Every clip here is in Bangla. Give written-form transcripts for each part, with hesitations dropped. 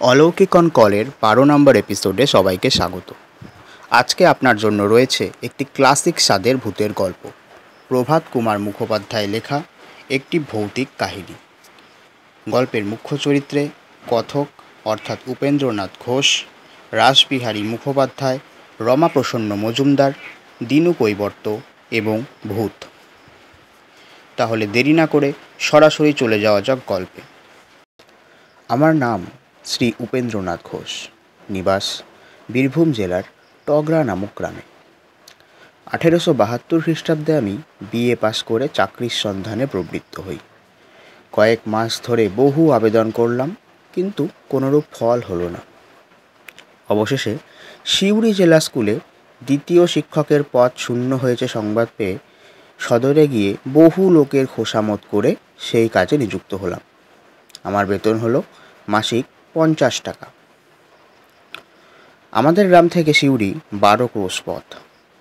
অলৌকিক অন কলের 12 নম্বর এপিসোডে সবাইকে স্বাগত। আজকে আপনার জন্য রয়েছে একটি ক্লাসিক স্বাদের ভূতের গল্প, প্রভাত কুমার মুখোপাধ্যায় লেখা একটি ভৌতিক কাহিনী। গল্পের মুখ্য চরিত্রে কথক অর্থাৎ উপেন্দ্রনাথ ঘোষ, রাসবিহারী মুখোপাধ্যায়, রমাপ্রসন্ন মজুমদার, দীনু কৈবর্ত এবং ভূত। তাহলে দেরি না করে সরাসরি চলে যাওয়া যাক গল্পে। আমার নাম শ্রী উপেন্দ্রনাথ ঘোষ, নিবাস বীরভূম জেলার টগরা নামক গ্রামে। 1872 খ্রিস্টাব্দে আমি বিএ পাস করে চাকরির সন্ধানে প্রবৃত্ত হই। কয়েক মাস ধরে বহু আবেদন করলাম, কিন্তু কোনোরূপ ফল হলো না। অবশেষে সিউড়ি জেলা স্কুলে দ্বিতীয় শিক্ষকের পদ শূন্য হয়েছে সংবাদ পেয়ে সদরে গিয়ে বহু লোকের খোসামত করে সেই কাজে নিযুক্ত হলাম। আমার বেতন হলো মাসিক 50 টাকা। আমাদের গ্রাম থেকে সিউড়ি 12 ক্রোশ পথ,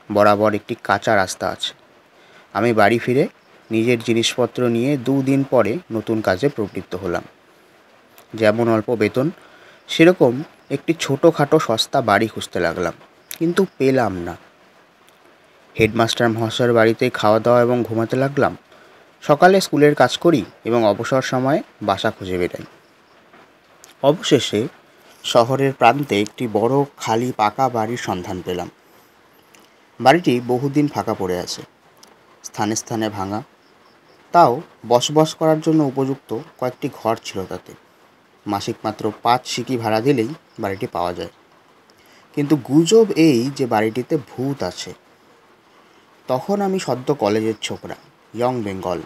বরাবর একটি কাঁচা রাস্তা আছে। আমি বাড়ি ফিরে নিজের জিনিসপত্র নিয়ে 2 দিন পরে নতুন কাজে প্রবৃত্ত হলাম। যেমন অল্প বেতন, সেরকম একটি ছোটোখাটো সস্তা বাড়ি খুঁজতে লাগলাম, কিন্তু পেলাম না। হেডমাস্টার মহাশয়ের বাড়িতেই খাওয়া দাওয়া এবং ঘুমাতে লাগলাম। সকালে স্কুলের কাজ করি এবং অবসর সময়ে বাসা খুঁজে বেড়াই। অবশেষে শহরের প্রান্তে একটি বড় খালি পাকা বাড়ির সন্ধান পেলাম। বাড়িটি বহুদিন ফাঁকা পড়ে আছে, স্থানে স্থানে ভাঙা। তাও বসবাস করার জন্য উপযুক্ত কয়েকটি ঘর ছিল তাতে। মাসিক মাত্র 5 সিকি ভাড়া দিলেই বাড়িটি পাওয়া যায়। কিন্তু গুজব এই যে বাড়িটিতে ভূত আছে। তখন আমি সদ্য কলেজের ছোকরা, ইয়ং বেঙ্গল।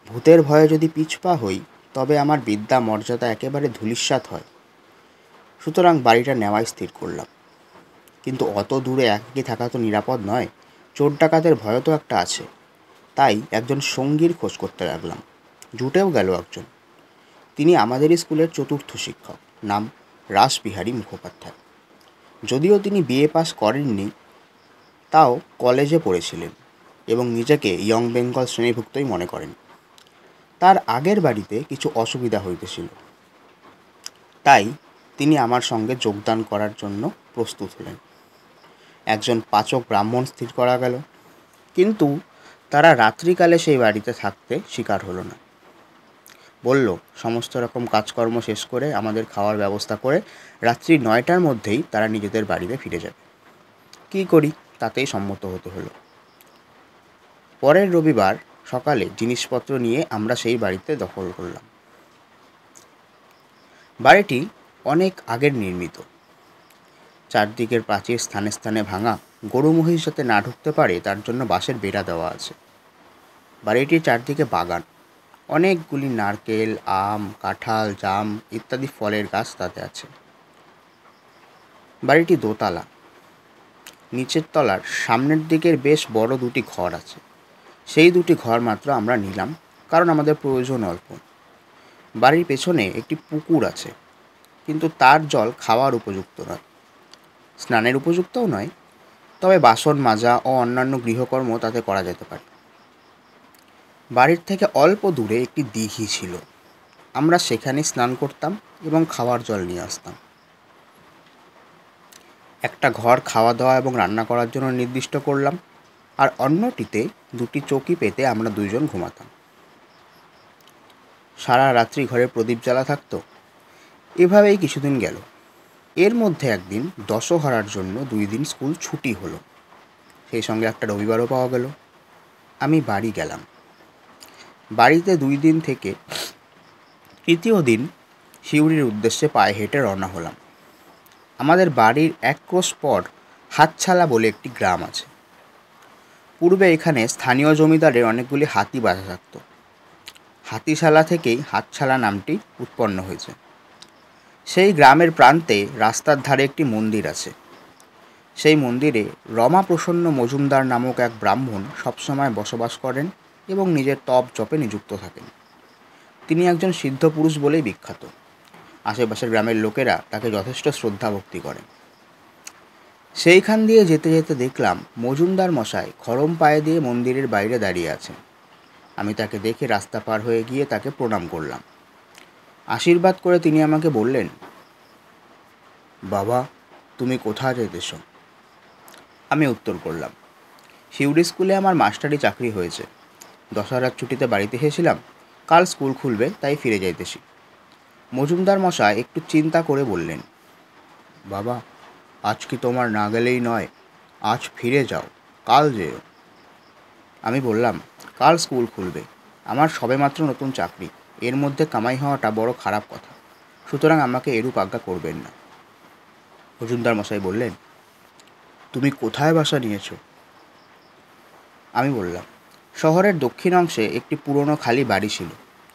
ভূতের ভয়ে যদি পিছপা হই, তবে আমার বিদ্যা মর্যাদা একেবারে ধূলিসাৎ হয়। সুতরাং বাড়িটা নেওয়াই স্থির করলাম। কিন্তু অত দূরে একাকী থাকা তো নিরাপদ নয়, চোর ডাকাতের ভয় তো একটা আছে। তাই একজন সঙ্গীর খোঁজ করতে লাগলাম। জুটেও গেল একজন। তিনি আমাদেরই স্কুলের চতুর্থ শিক্ষক, নাম রাসবিহারী মুখোপাধ্যায়। যদিও তিনি বিএ পাস করেননি, তাও কলেজে পড়েছিলেন এবং নিজেকে ইয়ং বেঙ্গল শ্রেণীভুক্তই মনে করেন। তার আগের বাড়িতে কিছু অসুবিধা হইতেছিল, তাই তিনি আমার সঙ্গে যোগদান করার জন্য প্রস্তুত হলেন। একজন পাচক ব্রাহ্মণ স্থির করা গেল, কিন্তু তারা রাত্রিকালে সেই বাড়িতে থাকতে স্বীকার হলো না। বলল সমস্ত রকম কাজকর্ম শেষ করে আমাদের খাওয়ার ব্যবস্থা করে রাত্রি 9টার মধ্যেই তারা নিজেদের বাড়িতে ফিরে যাবে। কী করি, তাতেই সম্মত হতে হলো। পরের রবিবার সকালে জিনিসপত্র নিয়ে আমরা সেই বাড়িতে দখল করলাম। বাড়িটি অনেক আগের নির্মিত। চারদিকের প্রাচীর স্থানে স্থানে ভাঙা। গরু মহিষ যাতে না ঢুকতে পারে তার জন্য বাঁশের বেড়া দেওয়া আছে। বাড়িটির চারদিকে বাগান, অনেকগুলি নারকেল, আম, কাঁঠাল, জাম ইত্যাদি ফলের গাছ তাতে আছে। বাড়িটি দোতলা। নিচের তলার সামনের দিকের বেশ বড় 2টি ঘর আছে। সেই 2টি ঘর মাত্র আমরা নিলাম, কারণ আমাদের প্রয়োজন অল্প। বাড়ির পেছনে একটি পুকুর আছে, কিন্তু তার জল খাওয়ার উপযুক্ত নয়, স্নানের উপযুক্তও নয়। তবে বাসন মাজা ও অন্যান্য গৃহকর্ম তাতে করা যেতে পারে। বাড়ির থেকে অল্প দূরে একটি দিঘি ছিল। আমরা সেখানে স্নান করতাম এবং খাওয়ার জল নিয়ে আসতাম। একটা ঘর খাওয়া দাওয়া এবং রান্না করার জন্য নির্দিষ্ট করলাম, আর অন্যটিতে 2টি চৌকি পেতে আমরা 2 জন ঘুমাতাম। সারা রাত্রি ঘরে প্রদীপ জ্বালা থাকতো। এভাবেই কিছুদিন গেল। এর মধ্যে একদিন দশহরার জন্য 2 দিন স্কুল ছুটি হলো। সেই সঙ্গে একটা রবিবারও পাওয়া গেল। আমি বাড়ি গেলাম। বাড়িতে 2 দিন থেকে তৃতীয় দিন সিউড়ির উদ্দেশ্যে পায়ে হেঁটে রওনা হলাম। আমাদের বাড়ির 1 ক্রোশ পর হাতছালা বলে একটি গ্রাম আছে। পূর্বে এখানে স্থানীয় জমিদারের অনেকগুলি হাতি বাঁধা থাকত। হাতিশালা থেকেই হাতছালা নামটি উৎপন্ন হয়েছে। সেই গ্রামের প্রান্তে রাস্তার ধারে একটি মন্দির আছে। সেই মন্দিরে রমাপ্রসন্ন মজুমদার নামক এক ব্রাহ্মণ সবসময় বসবাস করেন এবং নিজের তপ জপে নিযুক্ত থাকেন। তিনি একজন সিদ্ধ পুরুষ বলেই বিখ্যাত। আশেপাশের গ্রামের লোকেরা তাকে যথেষ্ট শ্রদ্ধা ভক্তি করেন। সেইখান দিয়ে যেতে যেতে দেখলাম মজুমদার মশাই খড়ম পায়ে দিয়ে মন্দিরের বাইরে দাঁড়িয়ে আছেন। আমি তাকে দেখে রাস্তা পার হয়ে গিয়ে তাকে প্রণাম করলাম। আশীর্বাদ করে তিনি আমাকে বললেন, বাবা, তুমি কোথায় যেতেছ? আমি উত্তর করলাম, শিউরি স্কুলে আমার মাস্টারি চাকরি হয়েছে। দশহরার ছুটিতে বাড়িতে এসেছিলাম, কাল স্কুল খুলবে তাই ফিরে যাইতেছি। মজুমদার মশাই একটু চিন্তা করে বললেন, বাবা, আজ কি তোমার না গেলেই নয়? আজ ফিরে যাও, কাল যেও। আমি বললাম, কাল স্কুল খুলবে, আমার সবেমাত্র নতুন চাকরি, এর মধ্যে কামাই হওয়াটা বড় খারাপ কথা, সুতরাং আমাকে এরূপ আজ্ঞা করবেন না। মজুমদার মশাই বললেন, তুমি কোথায় বাসা নিয়েছো? আমি বললাম, শহরের দক্ষিণ অংশে একটি পুরনো খালি বাড়ি ছিল,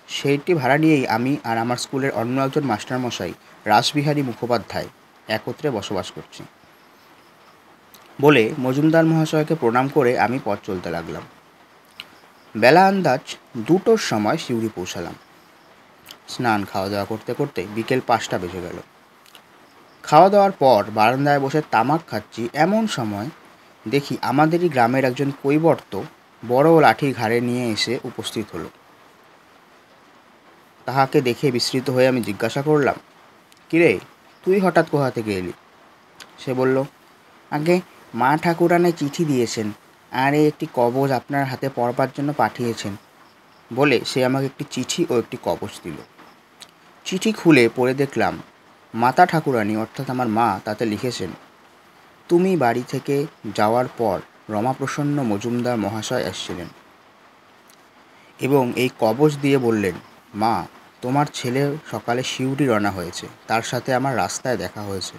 সেইটি ভাড়া নিয়েই আমি আর আমার স্কুলের অন্য একজন মাস্টারমশাই রাসবিহারী মুখোপাধ্যায় একত্রে বসবাস করছি। বলে মজুমদার মহাশয়কে প্রণাম করে আমি পথ চলতে লাগলাম। বেলা আন্দাজ 2টোর সময় সিউড়ি পৌঁছালাম। স্নান খাওয়া দাওয়া করতে করতে বিকেল 5টা বেজে গেল। খাওয়া দাওয়ার পর বারান্দায় বসে তামাক খাচ্ছি, এমন সময় দেখি আমাদেরই গ্রামের একজন কৈবর্ত বড় লাঠি ঘাড়ে নিয়ে এসে উপস্থিত হলো। তাহাকে দেখে বিস্মিত হয়ে আমি জিজ্ঞাসা করলাম, কিরে, তুই হঠাৎ কোথা থেকে এলি? সে বলল, আগে মা ঠাকুরানী চিঠি দিয়েছেন, আর একটি কবজ আপনার হাতে পড়বার জন্য পাঠিয়েছেন। বলে সে আমাকে একটি চিঠি ও একটি কবজ দিল। চিঠি খুলে পড়ে দেখলাম, মাতা ঠাকুরানী অর্থাৎ আমার মা তাতে লিখেছেন, তুমি বাড়ি থেকে যাওয়ার পর রমাপ্রসন্ন মজুমদার মহাশয় এসেছিলেন এবং এই কবজ দিয়ে বললেন, মা, তোমার ছেলে সকালে সিউড়ি রওনা হয়েছে, তার সাথে আমার রাস্তায় দেখা হয়েছে,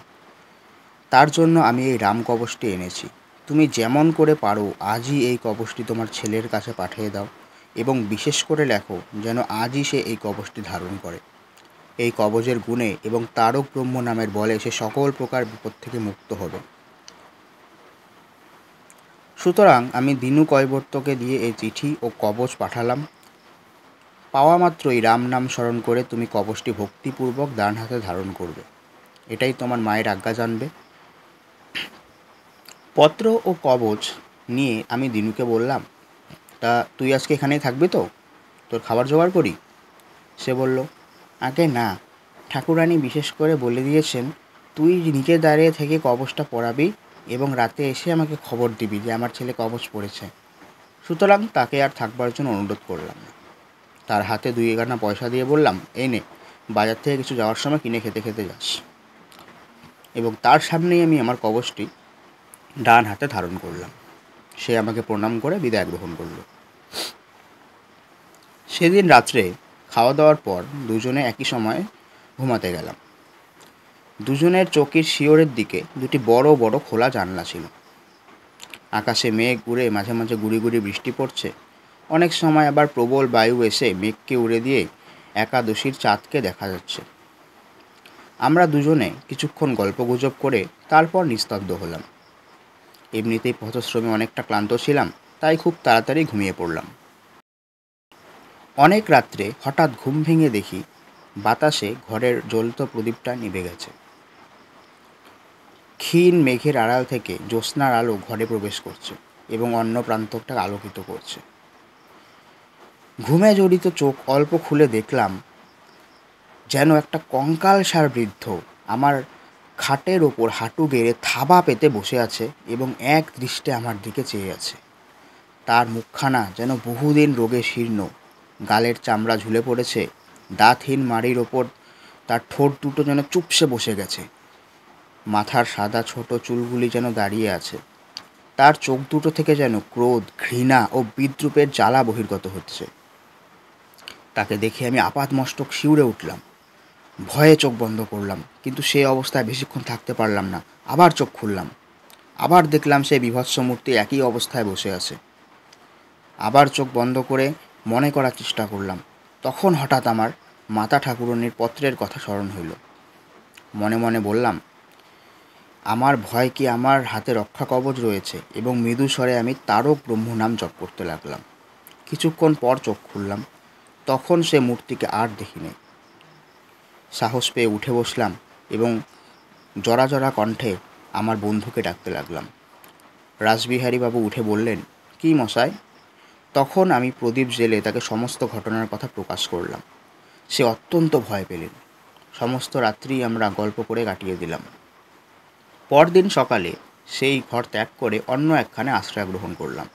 তার জন্য আমি এই রাম কবজটি এনেছি। তুমি যেমন করে পারো আজই এই কবজটি তোমার ছেলের কাছে পাঠিয়ে দাও এবং বিশেষ করে লেখো যেন আজই সে এই কবজটি ধারণ করে। এই কবজের গুণে এবং তারক ব্রহ্ম নামের বলে সে সকল প্রকার বিপদ থেকে মুক্ত হবে। সুতরাং আমি দিনু কৈবর্তকে দিয়ে এই চিঠি ও কবজ পাঠালাম। পাওয়া মাত্রই রাম নাম স্মরণ করে তুমি কবজটি ভক্তিপূর্বক ডান হাতে ধারণ করবে, এটাই তোমার মায়ের আজ্ঞা জানবে। পত্র ও কবজ নিয়ে আমি দিনুকে বললাম, তা তুই আজকে এখানেই থাকবি তো? তোর খাবার জোগাড় করি? সে বলল, আগে না, ঠাকুরানী বিশেষ করে বলে দিয়েছেন তুই নিচে দাঁড়িয়ে থেকে কবজটা পড়াবি এবং রাতে এসে আমাকে খবর দিবি যে আমার ছেলে কবজ পড়েছে। সুতরাং তাকে আর থাকবার জন্য অনুরোধ করলাম না। তার হাতে 2 আনা পয়সা দিয়ে বললাম, এই নে, বাজার থেকে কিছু যাওয়ার সময় কিনে খেতে খেতে যাস। এবং তার সামনেই আমি আমার কবজটি ডান হাতে ধারণ করলাম। সে আমাকে প্রণাম করে বিদায় গ্রহণ করল। সেদিন রাত্রে খাওয়া দাওয়ার পর দুজনে একই সময়ে ঘুমাতে গেলাম। দুজনের চোখের শিয়রের দিকে 2টি বড় বড় খোলা জানলা ছিল। আকাশে মেঘ উড়ে মাঝে মাঝে গুড়ি গুড়ি বৃষ্টি পড়ছে, অনেক সময় আবার প্রবল বায়ু এসে মেঘকে উড়ে দিয়ে একাদশীর চাঁদকে দেখা যাচ্ছে। আমরা দুজনে কিছুক্ষণ গল্পগুজব করে তারপর নিস্তব্ধ হলাম। এমনিতেই পথশ্রমে অনেকটা ক্লান্ত ছিলাম, তাই খুব তাড়াতাড়ি ঘুমিয়ে পড়লাম। অনেক রাত্রে হঠাৎ ঘুম ভেঙে দেখি বাতাসে ঘরের জ্বলন্ত প্রদীপটা নিভে গেছে। ক্ষীণ মেঘের আড়াল থেকে জ্যোৎস্নার আলো ঘরে প্রবেশ করছে এবং অন্য প্রান্তটা আলোকিত করছে। ঘুমে জড়িত চোখ অল্প খুলে দেখলাম যেন একটা কঙ্কালসার বৃদ্ধ আমার খাটের ওপর হাঁটু গেড়ে থাবা পেতে বসে আছে এবং এক দৃষ্টে আমার দিকে চেয়ে আছে। তার মুখখানা যেন বহুদিন রোগে শীর্ণ, গালের চামড়া ঝুলে পড়েছে, দাঁতহীন মাড়ির ওপর তার ঠোঁট দুটো যেন চুপসে বসে গেছে, মাথার সাদা ছোট চুলগুলি যেন দাঁড়িয়ে আছে, তার চোখ দুটো থেকে যেন ক্রোধ, ঘৃণা ও বিদ্রূপের জ্বালা বহির্গত হচ্ছে। তাকে দেখে আমি আপাদমস্তক শিউরে উঠলাম। ভয়ে চোখ বন্ধ করলাম, কিন্তু সেই অবস্থায় বেশিক্ষণ থাকতে পারলাম না। আবার চোখ খুললাম, আবার দেখলাম সেই বীভৎস মূর্তি একই অবস্থায় বসে আছে। আবার চোখ বন্ধ করে মনে করার চেষ্টা করলাম। তখন হঠাৎ আমার মাতা ঠাকুরানীর পত্রের কথা স্মরণ হইল। মনে মনে বললাম, আমার ভয় কি আমার হাতে রক্ষা কবচ রয়েছে, এবং মৃদু স্বরে আমি তারক ব্রহ্ম নাম জপ করতে লাগলাম। কিছুক্ষণ পর চোখ খুললাম, তখন সে মূর্তিকে আর দেখিনি। সাহস পেয়ে উঠে বসলাম এবং জরা জরা কণ্ঠে আমার বন্ধুকে ডাকতে লাগলাম। রাসবিহারীবাবু উঠে বললেন, কি মশাই? তখন আমি প্রদীপ জেলে তাকে সমস্ত ঘটনার কথা প্রকাশ করলাম। সে অত্যন্ত ভয় পেলেন। সমস্ত রাত্রি আমরা গল্প করে কাটিয়ে দিলাম। পরদিন সকালে সেই ঘর ত্যাগ করে অন্য একখানে আশ্রয় গ্রহণ করলাম।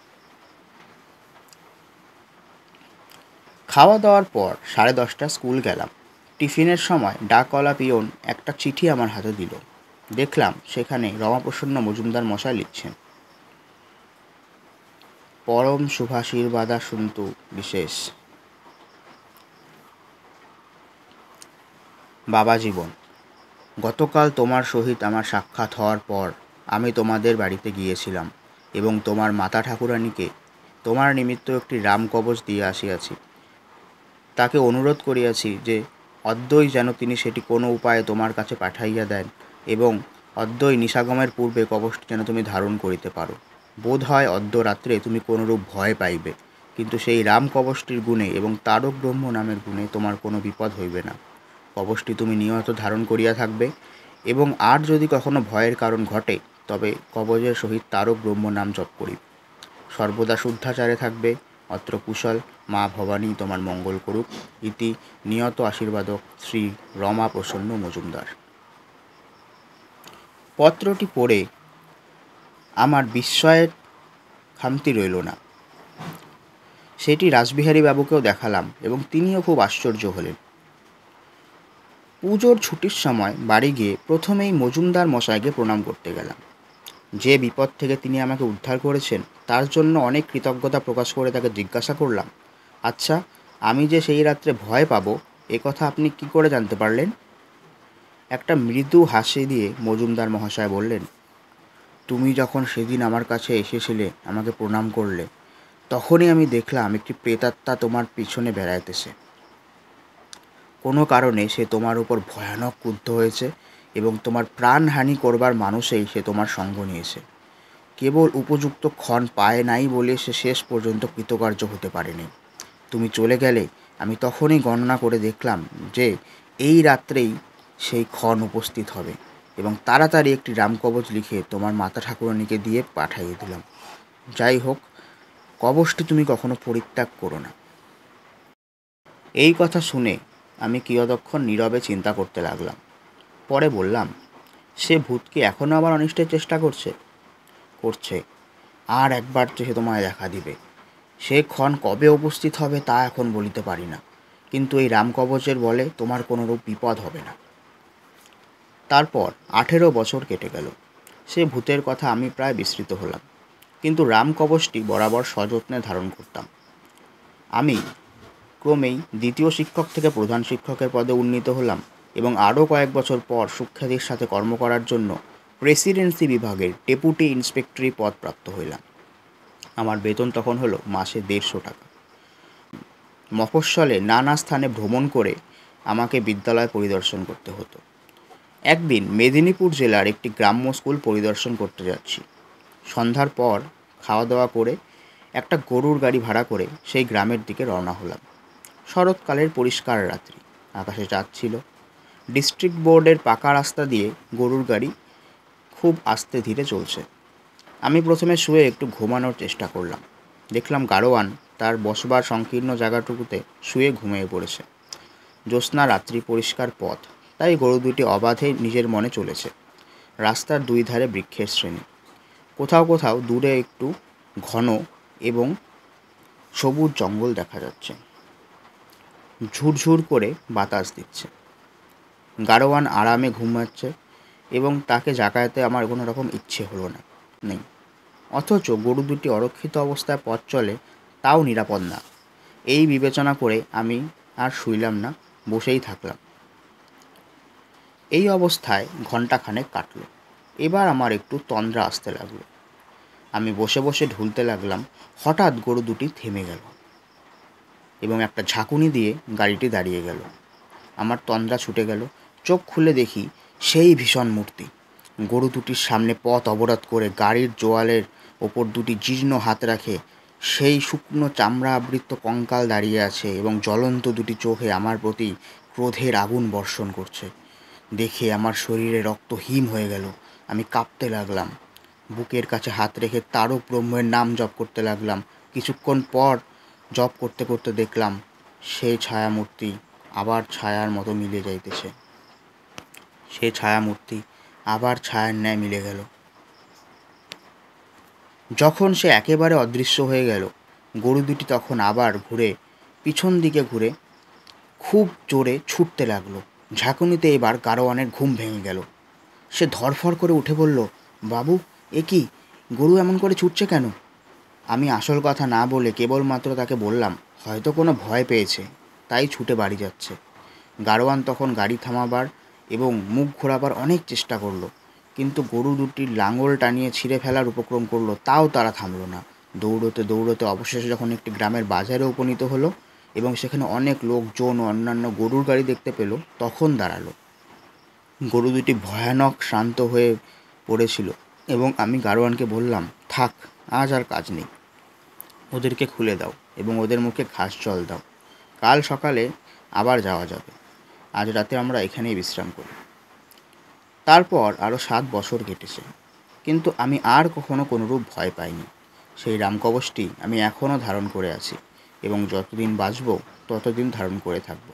খাওয়া দাওয়ার পর 10:30 স্কুল গেলাম। টিফিনের সময় ডাকওয়ালা পিয়ন একটা চিঠি আমার হাতে দিল। দেখলাম সেখানে রমাপ্রসন্ন মজুমদার মশাই লিখছেন, পরম শুভাশীর্বাদা সন্তু বিশেষ। বাবা জীবন, গতকাল তোমার সহিত আমার সাক্ষাৎ হওয়ার পর আমি তোমাদের বাড়িতে গিয়েছিলাম এবং তোমার মাতা ঠাকুরানীকে তোমার নিমিত্ত একটি রামকবচ দিয়ে আসিয়াছি। তাকে অনুরোধ করিয়াছি যে অদ্যই যেন তিনি সেটি কোনো উপায়ে তোমার কাছে পাঠাইয়া দেন এবং অদ্যই নিশাগমের পূর্বে কবচটি যেন তুমি ধারণ করিতে পারো। বোধ হয় অদ্য রাত্রে তুমি কোনরূপ ভয় পাইবে, কিন্তু সেই রাম কবচটির গুণে এবং তারক ব্রহ্ম নামের গুণে তোমার কোনো বিপদ হইবে না। কবচটি তুমি নিয়ত ধারণ করিয়া থাকবে এবং আর যদি কখনো ভয়ের কারণ ঘটে তবে কবচের সহিত তারক ব্রহ্ম নাম জপ করিবে। সর্বদা শুদ্ধাচারে থাকবে। অত্র কুশল। মা ভবানী তোমার মঙ্গল করুক। ইতি নিয়ত আশীর্বাদক শ্রী রমা প্রসন্ন মজুমদার। পত্রটি পড়ে আমার বিস্ময়ের খামতি রইল না। সেটি রাসবিহারী বাবুকেও দেখালাম এবং তিনিও খুব আশ্চর্য হলেন। পুজোর ছুটির সময় বাড়ি গিয়ে প্রথমেই মজুমদার মশাইকে প্রণাম করতে গেলাম। যে বিপদ থেকে তিনি আমাকে উদ্ধার করেছেন তার জন্য অনেক কৃতজ্ঞতা প্রকাশ করে তাকে জিজ্ঞাসা করলাম, আচ্ছা, আমি যে সেই রাত্রে ভয় পাবো এ কথা আপনি কি করে জানতে পারলেন? একটা মৃদু হাসি দিয়ে মজুমদার মহাশয় বললেন, তুমি যখন সেদিন আমার কাছে এসেছিলে, আমাকে প্রণাম করলে, তখনই আমি দেখলাম একটি প্রেতাত্মা তোমার পিছনে বেড়াইতেছে। কোনো কারণে সে তোমার উপর ভয়ানক ক্রুদ্ধ হয়েছে এবং তোমার প্রাণহানি করবার মানুষেই সে তোমার সঙ্গ নিয়েছে। কেবল উপযুক্ত ক্ষণ পায় নাই বলে সে শেষ পর্যন্ত কৃতকার্য হতে পারেনি। তুমি চলে গেলে আমি তখনই গণনা করে দেখলাম যে এই রাত্রেই সেই ক্ষণ উপস্থিত হবে এবং তাড়াতাড়ি একটি রামকবচ লিখে তোমার মাতা ঠাকুরানীকে দিয়ে পাঠিয়ে দিলাম। যাই হোক, কবচটি তুমি কখনো পরিত্যাগ করো না। এই কথা শুনে আমি কিয়দক্ষণ নীরবে চিন্তা করতে লাগলাম। পরে বললাম, সে ভূত কি এখনও আবার অনিষ্টের চেষ্টা করছে? করছে। আর একবার সে তোমায় দেখা দিবে। সে ক্ষণ কবে উপস্থিত হবে তা এখন বলিতে পারি না, কিন্তু এই রামকবচের বলে তোমার কোনোরূপ বিপদ হবে না। তারপর 18 বছর কেটে গেল। সে ভূতের কথা আমি প্রায় বিস্মৃত হলাম, কিন্তু রামকবচটি বরাবর সযত্নে ধারণ করতাম। আমি ক্রমেই দ্বিতীয় শিক্ষক থেকে প্রধান শিক্ষকের পদে উন্নীত হলাম এবং আরও কয়েক বছর পর সুখ্যাতির সাথে কর্ম করার জন্য প্রেসিডেন্সি বিভাগের ডেপুটি ইন্সপেক্টরি পদ প্রাপ্ত হইলাম। আমার বেতন তখন হলো মাসে 150 টাকা। মফস্বলে নানা স্থানে ভ্রমণ করে আমাকে বিদ্যালয় পরিদর্শন করতে হতো। একদিন মেদিনীপুর জেলার একটি গ্রাম্য স্কুল পরিদর্শন করতে যাচ্ছি। সন্ধ্যার পর খাওয়া দাওয়া করে একটা গরুর গাড়ি ভাড়া করে সেই গ্রামের দিকে রওনা হলাম। শরৎকালের পরিষ্কার রাত্রি, আকাশে চাঁদ ছিল। ডিস্ট্রিক্ট বোর্ডের পাকা রাস্তা দিয়ে গরুর গাড়ি খুব আস্তে ধীরে চলছে। আমি প্রথমে শুয়ে একটু ঘুমানোর চেষ্টা করলাম। দেখলাম গাড়োয়ান তার বসবার সংকীর্ণ জায়গাটুকুতে শুয়ে ঘুমিয়ে পড়েছে। জ্যোৎস্না রাত্রি, পরিষ্কার পথ, তাই গরু দুটি অবাধে নিজের মনে চলেছে। রাস্তার দুই ধারে বৃক্ষের শ্রেণী, কোথাও কোথাও দূরে একটু ঘন এবং সবুজ জঙ্গল দেখা যাচ্ছে। ঝুরঝুর করে বাতাস দিচ্ছে। গাড়োয়ান আরামে ঘুমাচ্ছে এবং তাকে জাগাতে আমার কোনো রকম ইচ্ছে হলো না, নেই। অথচ গরু দুটি অরক্ষিত অবস্থায় পথ চলে, তাও নিরাপদ না। এই বিবেচনা করে আমি আর শুইলাম না, বসেই থাকলাম। এই অবস্থায় ঘণ্টাখানেক কাটল। এবার আমার একটু তন্দ্রা আসতে লাগলো। আমি বসে বসে ঢুলতে লাগলাম। হঠাৎ গরু দুটি থেমে গেল এবং একটা ঝাঁকুনি দিয়ে গাড়িটি দাঁড়িয়ে গেল। আমার তন্দ্রা ছুটে গেল। চোখ খুলে দেখি সেই ভীষণ মূর্তি গরু দুটির সামনে পথ অবরোধ করে গাড়ির জোয়ালের ওপর দুটি জীর্ণ হাত রাখে সেই শুকনো চামড়া আবৃত কঙ্কাল দাঁড়িয়ে আছে এবং জ্বলন্ত দুটি চোখে আমার প্রতি ক্রোধের আগুন বর্ষণ করছে। দেখে আমার শরীরে রক্ত হিম হয়ে গেল। আমি কাঁপতে লাগলাম। বুকের কাছে হাত রেখে তারক ব্রহ্মের নাম জপ করতে লাগলাম। কিছুক্ষণ পর জপ করতে করতে দেখলাম সেই ছায়ামূর্তি আবার ছায়ার মতো মিলে যাইতেছে। সে ছায়ামূর্তি আবার ছায়ার ন্যায় মিলে গেল। যখন সে একেবারে অদৃশ্য হয়ে গেল, গরু দুটি তখন আবার পিছন দিকে ঘুরে খুব জোরে ছুটতে লাগলো। ঝাঁকুনিতে এবার গাড়োয়ানের ঘুম ভেঙে গেল। সে ধরফর করে উঠে বলল, বাবু, এ কি, গরু এমন করে ছুটছে কেন? আমি আসল কথা না বলে কেবলমাত্র তাকে বললাম, হয়তো কোনো ভয় পেয়েছে, তাই ছুটে বাড়ি যাচ্ছে। গাড়োয়ান তখন গাড়ি থামাবার এবং মুখ ঘোরাবার অনেক চেষ্টা করলো, কিন্তু গরু দুটির লাঙল টানিয়ে ছিঁড়ে ফেলার উপক্রম করলো, তাও তারা থামলো না। দৌড়তে দৌড়তে অবশেষে যখন একটি গ্রামের বাজারে উপনীত হলো এবং সেখানে অনেক লোকজন ও অন্যান্য গরুর গাড়ি দেখতে পেল, তখন দাঁড়ালো। গরু দুটি ভয়ানক শান্ত হয়ে পড়েছিল এবং আমি গাড়োয়ানকে বললাম, থাক, আজ আর কাজ নেই, ওদেরকে খুলে দাও এবং ওদের মুখে ঘাস জল দাও। কাল সকালে আবার যাওয়া যাবে। আজ রাতে আমরা এখানেই বিশ্রাম করি। তারপর আরও 7 বছর কেটেছে, কিন্তু আমি আর কখনো কোনোরূপ ভয় পাইনি। সেই রামকবচটি আমি এখনও ধারণ করে আছি এবং যতদিন বাঁচব ততদিন ধারণ করে থাকব।